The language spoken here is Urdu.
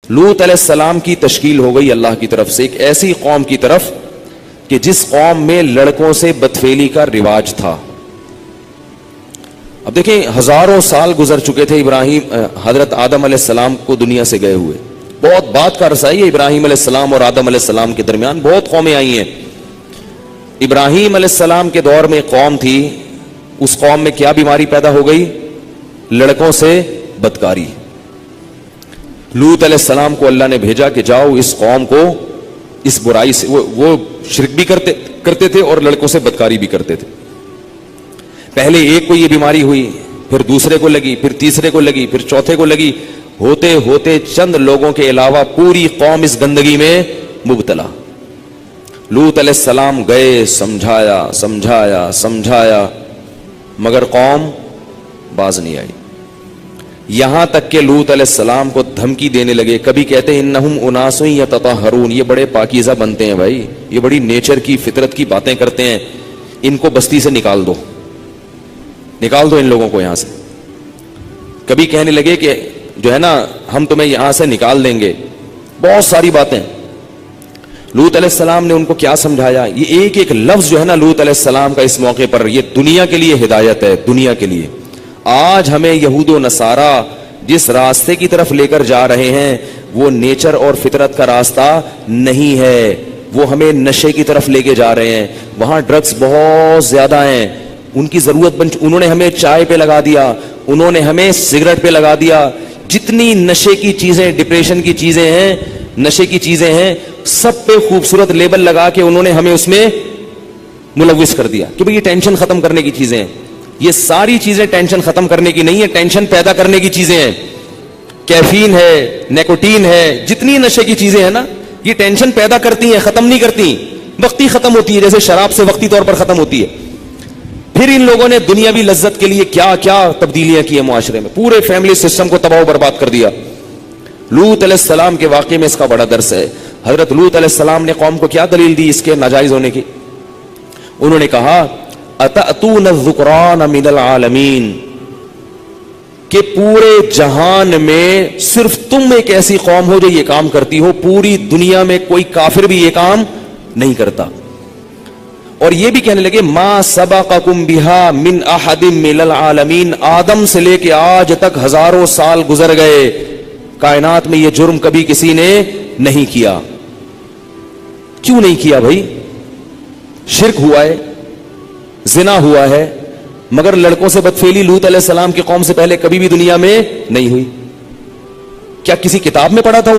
لوط علیہ السلام کی تشکیل ہو گئی اللہ کی طرف سے ایک ایسی قوم کی طرف کہ جس قوم میں لڑکوں سے بدفعلی کا رواج تھا. اب دیکھیں ہزاروں سال گزر چکے تھے ابراہیم حضرت آدم علیہ السلام کو دنیا سے گئے ہوئے. بہت بات کا عرصہ ہے ابراہیم علیہ السلام اور آدم علیہ السلام کے درمیان. بہت قومیں آئی ہیں. ابراہیم علیہ السلام کے دور میں قوم تھی, اس قوم میں کیا بیماری پیدا ہو گئی؟ لڑکوں سے بدکاری. لوط علیہ السلام کو اللہ نے بھیجا کہ جاؤ اس قوم کو اس برائی سے, وہ شرک بھی کرتے تھے اور لڑکوں سے بدکاری بھی کرتے تھے. پہلے ایک کو یہ بیماری ہوئی, پھر دوسرے کو لگی, پھر تیسرے کو لگی, پھر چوتھے کو لگی. ہوتے ہوتے چند لوگوں کے علاوہ پوری قوم اس گندگی میں مبتلا. لوط علیہ السلام گئے, سمجھایا مگر قوم باز نہیں آئی. یہاں تک کہ لوط علیہ السلام کو دھمکی دینے لگے. کبھی کہتے ہیں انہم اناس یتطہرون, یہ بڑے پاکیزہ بنتے ہیں بھائی, یہ بڑی نیچر کی فطرت کی باتیں کرتے ہیں, ان کو بستی سے نکال دو ان لوگوں کو یہاں سے. کبھی کہنے لگے کہ جو ہے نا ہم تمہیں یہاں سے نکال دیں گے. بہت ساری باتیں. لوط علیہ السلام نے ان کو کیا سمجھایا؟ یہ ایک ایک لفظ جو ہے نا لوط علیہ السلام کا اس موقع پر, یہ دنیا کے لیے ہدایت ہے, دنیا کے لیے. آج ہمیں یہود و نصارہ جس راستے کی طرف لے کر جا رہے ہیں وہ نیچر اور فطرت کا راستہ نہیں ہے, وہ ہمیں نشے کی طرف لے کے جا رہے ہیں. وہاں ڈرگز بہت زیادہ ہیں, ان کی ضرورت انہوں نے ہمیں چائے پہ لگا دیا, انہوں نے ہمیں سگریٹ پہ لگا دیا. جتنی نشے کی چیزیں, ڈپریشن کی چیزیں ہیں, نشے کی چیزیں ہیں, سب پہ خوبصورت لیبل لگا کے انہوں نے ہمیں اس میں ملوث کر دیا کہ بھئی یہ ٹینشن ختم کرنے کی چیزیں ہیں. یہ ساری چیزیں ٹینشن ختم کرنے کی نہیں ہے, ٹینشن پیدا کرنے کی چیزیں ہیں. کیفین ہے, نیکوٹین ہے, جتنی نشے کی چیزیں ہیں نا یہ ٹینشن پیدا کرتی ہیں, ختم نہیں کرتی. وقتی ختم ہوتی ہے, جیسے شراب سے وقتی طور پر ختم ہوتی ہے. پھر ان لوگوں نے دنیاوی لذت کے لیے کیا کیا تبدیلیاں کی ہیں معاشرے میں, پورے فیملی سسٹم کو تباہ و برباد کر دیا. لوط علیہ السلام کے واقعے میں اس کا بڑا درس ہے. حضرت لوط علیہ السلام نے قوم کو کیا دلیل دی اس کے ناجائز ہونے کی؟ انہوں نے کہا اتأتون الذکران من العالمین, کہ پورے جہان میں صرف تم ایک ایسی قوم ہو جو یہ کام کرتی ہو, پوری دنیا میں کوئی کافر بھی یہ کام نہیں کرتا. اور یہ بھی کہنے لگے ما سبقکم بہا من احد من العالمین, آدم سے لے کے آج تک ہزاروں سال گزر گئے, کائنات میں یہ جرم کبھی کسی نے نہیں کیا. کیوں نہیں کیا بھائی؟ شرک ہوا ہے, زنا ہوا ہے, مگر لڑکوں سے بدفعلی لوط علیہ السلام کی قوم سے پہلے کبھی بھی دنیا میں نہیں ہوئی. کیا کسی کتاب میں پڑھا تھا